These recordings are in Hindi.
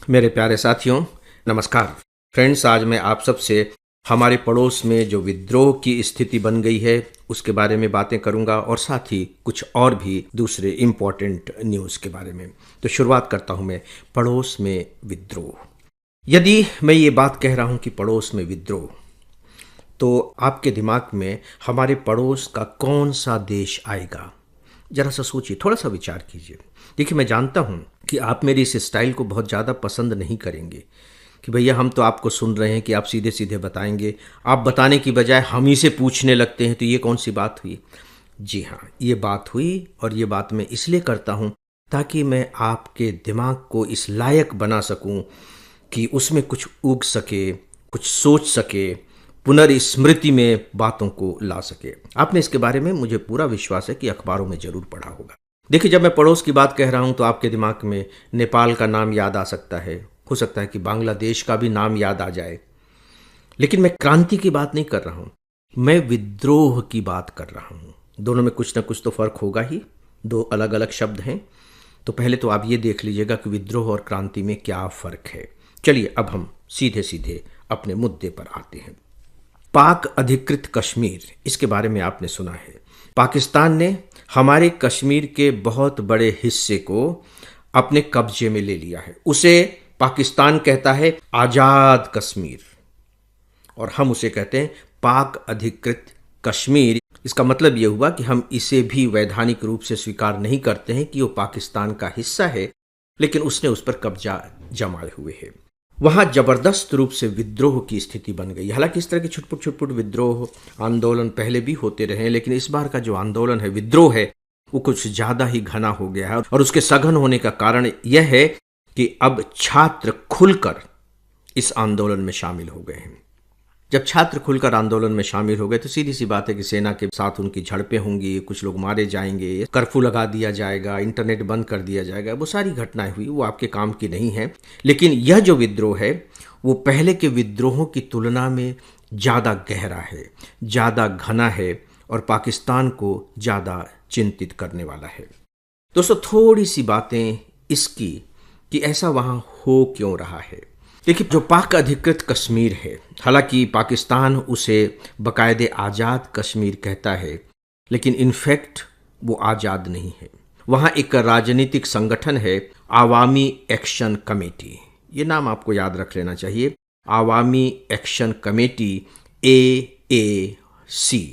मेरे प्यारे साथियों, नमस्कार। फ्रेंड्स, आज मैं आप सबसे हमारे पड़ोस में जो विद्रोह की स्थिति बन गई है उसके बारे में बातें करूंगा और साथ ही कुछ और भी दूसरे इम्पोर्टेंट न्यूज़ के बारे में। तो शुरुआत करता हूं मैं पड़ोस में विद्रोह। यदि मैं ये बात कह रहा हूं कि पड़ोस में विद्रोह, तो आपके दिमाग में हमारे पड़ोस का कौन सा देश आएगा? जरा सा सोचिए, थोड़ा सा विचार कीजिए। देखिए, मैं जानता हूं कि आप मेरी इस स्टाइल को बहुत ज़्यादा पसंद नहीं करेंगे कि भैया हम तो आपको सुन रहे हैं कि आप सीधे सीधे बताएंगे। आप बताने की बजाय हम ही से पूछने लगते हैं, तो ये कौन सी बात हुई? जी हाँ, ये बात हुई और ये बात मैं इसलिए करता हूँ ताकि मैं आपके दिमाग को इस लायक बना सकूँ कि उसमें कुछ उग सके, कुछ सोच सके, पुनर्स्मृति में बातों को ला सके। आपने इसके बारे में, मुझे पूरा विश्वास है कि अखबारों में ज़रूर पढ़ा होगा। देखिए, जब मैं पड़ोस की बात कह रहा हूँ तो आपके दिमाग में नेपाल का नाम याद आ सकता है, हो सकता है कि बांग्लादेश का भी नाम याद आ जाए। लेकिन मैं क्रांति की बात नहीं कर रहा हूँ, मैं विद्रोह की बात कर रहा हूँ। दोनों में कुछ ना कुछ तो फर्क होगा ही, दो अलग अलग शब्द हैं। तो पहले तो आप ये देख लीजिएगा कि विद्रोह और क्रांति में क्या फ़र्क है। चलिए, अब हम सीधे सीधे अपने मुद्दे पर आते हैं। पाक अधिकृत कश्मीर, इसके बारे में आपने सुना है। पाकिस्तान ने हमारे कश्मीर के बहुत बड़े हिस्से को अपने कब्जे में ले लिया है। उसे पाकिस्तान कहता है आज़ाद कश्मीर और हम उसे कहते हैं पाक अधिकृत कश्मीर। इसका मतलब यह हुआ कि हम इसे भी वैधानिक रूप से स्वीकार नहीं करते हैं कि वो पाकिस्तान का हिस्सा है, लेकिन उसने उस पर कब्जा जमाए हुए है। वहाँ जबरदस्त रूप से विद्रोह की स्थिति बन गई। हालांकि इस तरह के छुटपुट छुटपुट विद्रोह आंदोलन पहले भी होते रहे हैं, लेकिन इस बार का जो आंदोलन है, विद्रोह है, वो कुछ ज़्यादा ही घना हो गया है। और उसके सघन होने का कारण यह है कि अब छात्र खुलकर इस आंदोलन में शामिल हो गए हैं। जब छात्र खुलकर आंदोलन में शामिल हो गए तो सीधी सी बात है कि सेना के साथ उनकी झड़पें होंगी, कुछ लोग मारे जाएंगे, कर्फ्यू लगा दिया जाएगा, इंटरनेट बंद कर दिया जाएगा। वो सारी घटनाएं हुई, वो आपके काम की नहीं है। लेकिन यह जो विद्रोह है वो पहले के विद्रोहों की तुलना में ज़्यादा गहरा है, ज़्यादा घना है और पाकिस्तान को ज़्यादा चिंतित करने वाला है। दोस्तों, थोड़ी सी बातें इसकी कि ऐसा वहाँ हो क्यों रहा है। देखिए, जो पाक अधिकृत कश्मीर है, हालांकि पाकिस्तान उसे बाकायदे आज़ाद कश्मीर कहता है, लेकिन इनफैक्ट वो आज़ाद नहीं है। वहाँ एक राजनीतिक संगठन है, आवामी एक्शन कमेटी। ये नाम आपको याद रख लेना चाहिए, आवामी एक्शन कमेटी, AAC।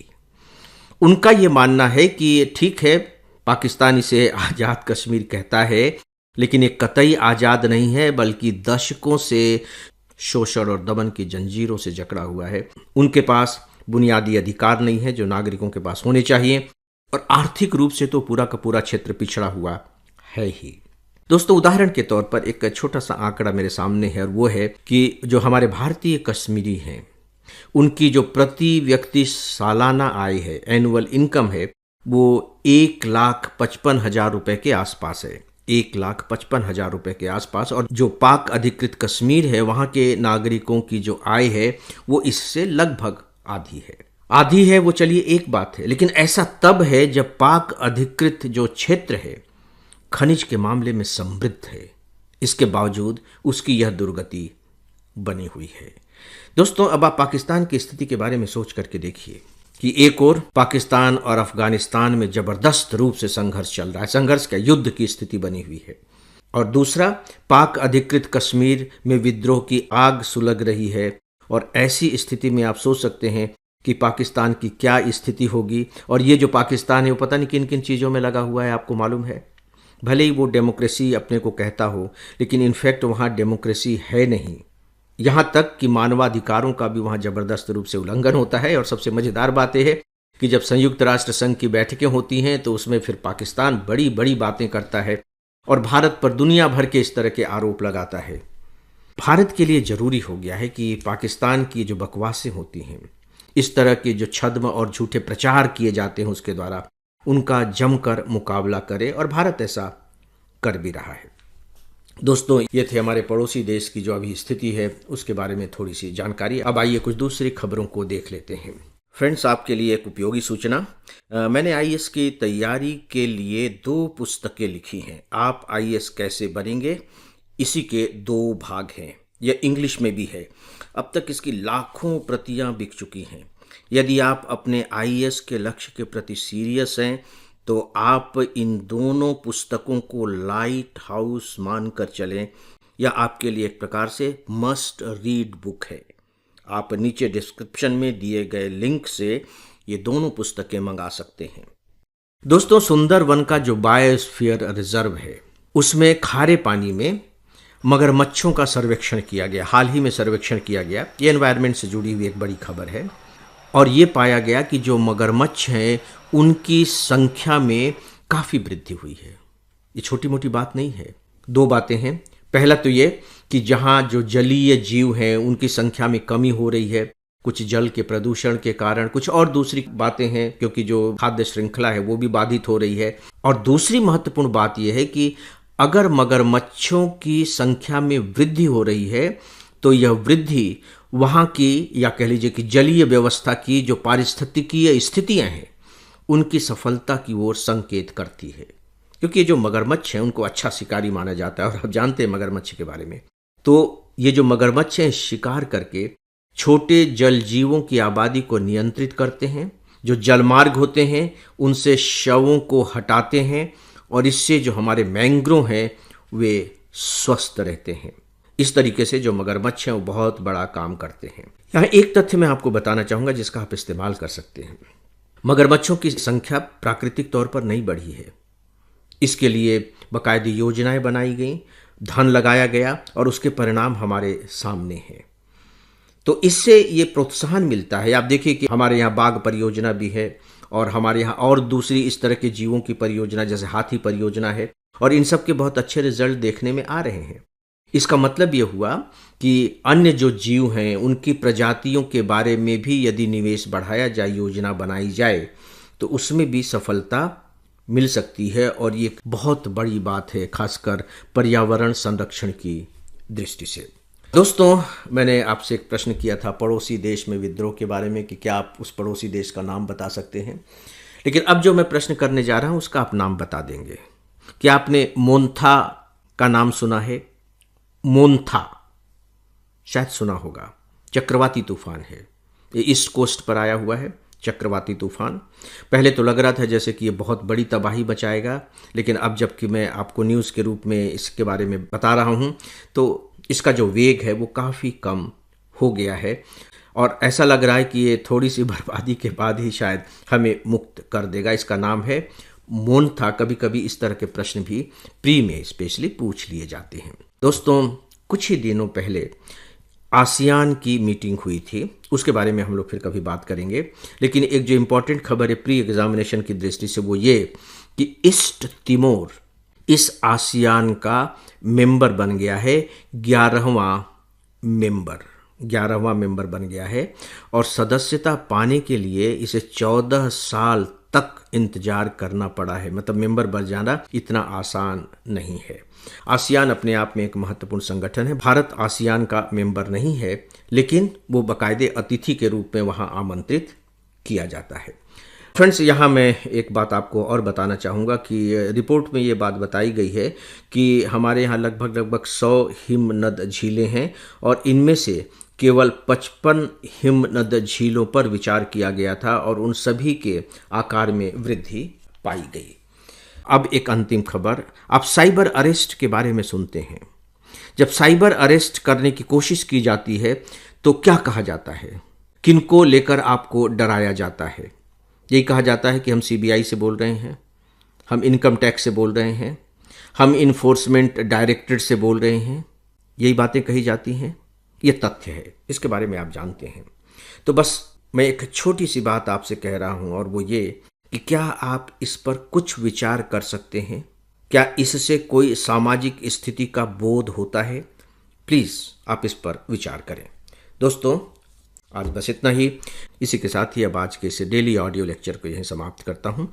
उनका ये मानना है कि ठीक है, पाकिस्तान इसे आज़ाद कश्मीर कहता है, लेकिन ये कतई आज़ाद नहीं है, बल्कि दशकों से शोषण और दमन की जंजीरों से जकड़ा हुआ है। उनके पास बुनियादी अधिकार नहीं है जो नागरिकों के पास होने चाहिए, और आर्थिक रूप से तो पूरा का पूरा क्षेत्र पिछड़ा हुआ है ही। दोस्तों, उदाहरण के तौर पर एक छोटा सा आंकड़ा मेरे सामने है, और वो है कि जो हमारे भारतीय कश्मीरी हैं, उनकी जो प्रति व्यक्ति सालाना आय है, एनुअल इनकम है, वो 1,55,000 रुपये के आसपास है। 1,55,000 रुपये के आसपास। और जो पाक अधिकृत कश्मीर है, वहाँ के नागरिकों की जो आय है वो इससे लगभग आधी है। आधी है वो चलिए एक बात है, लेकिन ऐसा तब है जब पाक अधिकृत जो क्षेत्र है खनिज के मामले में समृद्ध है। इसके बावजूद उसकी यह दुर्गति बनी हुई है। दोस्तों, अब आप पाकिस्तान की स्थिति के बारे में सोच करके देखिए कि एक ओर पाकिस्तान और अफगानिस्तान में जबरदस्त रूप से संघर्ष चल रहा है, संघर्ष का युद्ध की स्थिति बनी हुई है, और दूसरा पाक अधिकृत कश्मीर में विद्रोह की आग सुलग रही है। और ऐसी स्थिति में आप सोच सकते हैं कि पाकिस्तान की क्या स्थिति होगी। और ये जो पाकिस्तान है वो पता नहीं किन किन चीज़ों में लगा हुआ है, आपको मालूम है। भले ही वो डेमोक्रेसी अपने को कहता हो, लेकिन इनफैक्ट वहाँ डेमोक्रेसी है नहीं। यहाँ तक कि मानवाधिकारों का भी वहाँ जबरदस्त रूप से उल्लंघन होता है। और सबसे मज़ेदार बात यह है कि जब संयुक्त राष्ट्र संघ की बैठकें होती हैं तो उसमें फिर पाकिस्तान बड़ी बड़ी बातें करता है और भारत पर दुनिया भर के इस तरह के आरोप लगाता है। भारत के लिए ज़रूरी हो गया है कि पाकिस्तान की जो बकवासें होती हैं, इस तरह के जो छद्म और झूठे प्रचार किए जाते हैं उसके द्वारा, उनका जमकर मुकाबला करे, और भारत ऐसा कर भी रहा है। दोस्तों, ये थे हमारे पड़ोसी देश की जो अभी स्थिति है उसके बारे में थोड़ी सी जानकारी। अब आइए कुछ दूसरी खबरों को देख लेते हैं। फ्रेंड्स, आपके लिए एक उपयोगी सूचना। मैंने आईएएस की तैयारी के लिए 2 पुस्तकें लिखी हैं। आप आईएएस कैसे बनेंगे, इसी के 2 भाग हैं। यह इंग्लिश में भी है। अब तक इसकी लाखों प्रतियां बिक चुकी हैं। यदि आप अपने आईएएस के लक्ष्य के प्रति सीरियस हैं तो आप इन दोनों पुस्तकों को लाइट हाउस मानकर चलें। यह आपके लिए एक प्रकार से मस्ट रीड बुक है। आप नीचे डिस्क्रिप्शन में दिए गए लिंक से ये दोनों पुस्तकें मंगा सकते हैं। दोस्तों, सुंदरवन का जो बायोस्फीयर रिजर्व है उसमें खारे पानी में मगरमच्छों का सर्वेक्षण किया गया। हाल ही में सर्वेक्षण किया गया। ये एनवायरनमेंट से जुड़ी हुई एक बड़ी खबर है और ये पाया गया कि जो मगरमच्छ हैं उनकी संख्या में काफ़ी वृद्धि हुई है। ये छोटी मोटी बात नहीं है। 2 बातें हैं। पहला तो ये कि जहाँ जो जलीय जीव हैं उनकी संख्या में कमी हो रही है, कुछ जल के प्रदूषण के कारण, कुछ और दूसरी बातें हैं क्योंकि जो खाद्य श्रृंखला है वो भी बाधित हो रही है। और दूसरी महत्वपूर्ण बात यह है कि अगर मगरमच्छों की संख्या में वृद्धि हो रही है तो यह वृद्धि वहाँ की, या कह लीजिए कि जलीय व्यवस्था की जो पारिस्थितिकीय स्थितियाँ हैं उनकी सफलता की ओर संकेत करती है। क्योंकि ये जो मगरमच्छ हैं उनको अच्छा शिकारी माना जाता है और आप जानते हैं मगरमच्छ के बारे में। तो ये जो मगरमच्छ हैं शिकार करके छोटे जल जीवों की आबादी को नियंत्रित करते हैं। जो जलमार्ग होते हैं उनसे शवों को हटाते हैं और इससे जो हमारे मैंग्रोव हैं वे स्वस्थ रहते हैं। इस तरीके से जो मगरमच्छ हैं वो बहुत बड़ा काम करते हैं। यहाँ एक तथ्य मैं आपको बताना चाहूँगा जिसका आप इस्तेमाल कर सकते हैं। मगरमच्छों की संख्या प्राकृतिक तौर पर नहीं बढ़ी है। इसके लिए बाकायदे योजनाएं बनाई गई, धन लगाया गया और उसके परिणाम हमारे सामने हैं। तो इससे ये प्रोत्साहन मिलता है। आप देखिए कि हमारे यहाँ बाघ परियोजना भी है और हमारे यहाँ और दूसरी इस तरह के जीवों की परियोजना जैसे हाथी परियोजना है और इन सब के बहुत अच्छे रिजल्ट देखने में आ रहे हैं। इसका मतलब ये हुआ कि अन्य जो जीव हैं उनकी प्रजातियों के बारे में भी यदि निवेश बढ़ाया जाए, योजना बनाई जाए तो उसमें भी सफलता मिल सकती है और ये बहुत बड़ी बात है, खासकर पर्यावरण संरक्षण की दृष्टि से। दोस्तों, मैंने आपसे एक प्रश्न किया था पड़ोसी देश में विद्रोह के बारे में कि क्या आप उस पड़ोसी देश का नाम बता सकते हैं। लेकिन अब जो मैं प्रश्न करने जा रहा हूं उसका आप नाम बता देंगे। क्या आपने मोन्था का नाम सुना है? मोन्था शायद सुना होगा। चक्रवाती तूफान है। ये ईस्ट कोस्ट पर आया हुआ है चक्रवाती तूफान। पहले तो लग रहा था जैसे कि ये बहुत बड़ी तबाही मचाएगा, लेकिन अब जबकि मैं आपको न्यूज़ के रूप में इसके बारे में बता रहा हूँ तो इसका जो वेग है वो काफ़ी कम हो गया है और ऐसा लग रहा है कि ये थोड़ी सी बर्बादी के बाद ही शायद हमें मुक्त कर देगा। इसका नाम है मोन्था। कभी कभी इस तरह के प्रश्न भी प्री में स्पेशली पूछ लिए जाते हैं। दोस्तों, कुछ ही दिनों पहले आसियान की मीटिंग हुई थी, उसके बारे में हम लोग फिर कभी बात करेंगे। लेकिन एक जो इम्पोर्टेंट खबर है प्री एग्जामिनेशन की दृष्टि से वो ये कि ईस्ट तिमोर इस आसियान का मेंबर बन गया है। 11वां मेंबर बन गया है और सदस्यता पाने के लिए इसे 14 साल तक इंतजार करना पड़ा है। मतलब मेंबर बन जाना इतना आसान नहीं है। आसियान अपने आप में एक महत्वपूर्ण संगठन है। भारत आसियान का मेंबर नहीं है, लेकिन वो बाकायदे अतिथि के रूप में वहाँ आमंत्रित किया जाता है। फ्रेंड्स, यहाँ मैं एक बात आपको और बताना चाहूँगा कि रिपोर्ट में ये बात बताई गई है कि हमारे यहाँ लगभग 100 हिमनद झीलें हैं और इनमें से केवल 55 हिमनद झीलों पर विचार किया गया था और उन सभी के आकार में वृद्धि पाई गई। अब एक अंतिम खबर। आप साइबर अरेस्ट के बारे में सुनते हैं। जब साइबर अरेस्ट करने की कोशिश की जाती है तो क्या कहा जाता है? किनको लेकर आपको डराया जाता है? यही कहा जाता है कि हम सीबीआई से बोल रहे हैं, हम इनकम टैक्स से बोल रहे हैं, हम इन्फोर्समेंट डायरेक्टरेट से बोल रहे हैं। यही बातें कही जाती हैं। ये तथ्य है, इसके बारे में आप जानते हैं। तो बस मैं एक छोटी सी बात आपसे कह रहा हूं और वो ये कि क्या आप इस पर कुछ विचार कर सकते हैं? क्या इससे कोई सामाजिक स्थिति का बोध होता है? प्लीज़ आप इस पर विचार करें। दोस्तों, आज बस इतना ही। इसी के साथ ही अब आज के इस डेली ऑडियो लेक्चर को यहीं समाप्त करता हूं।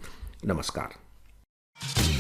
नमस्कार।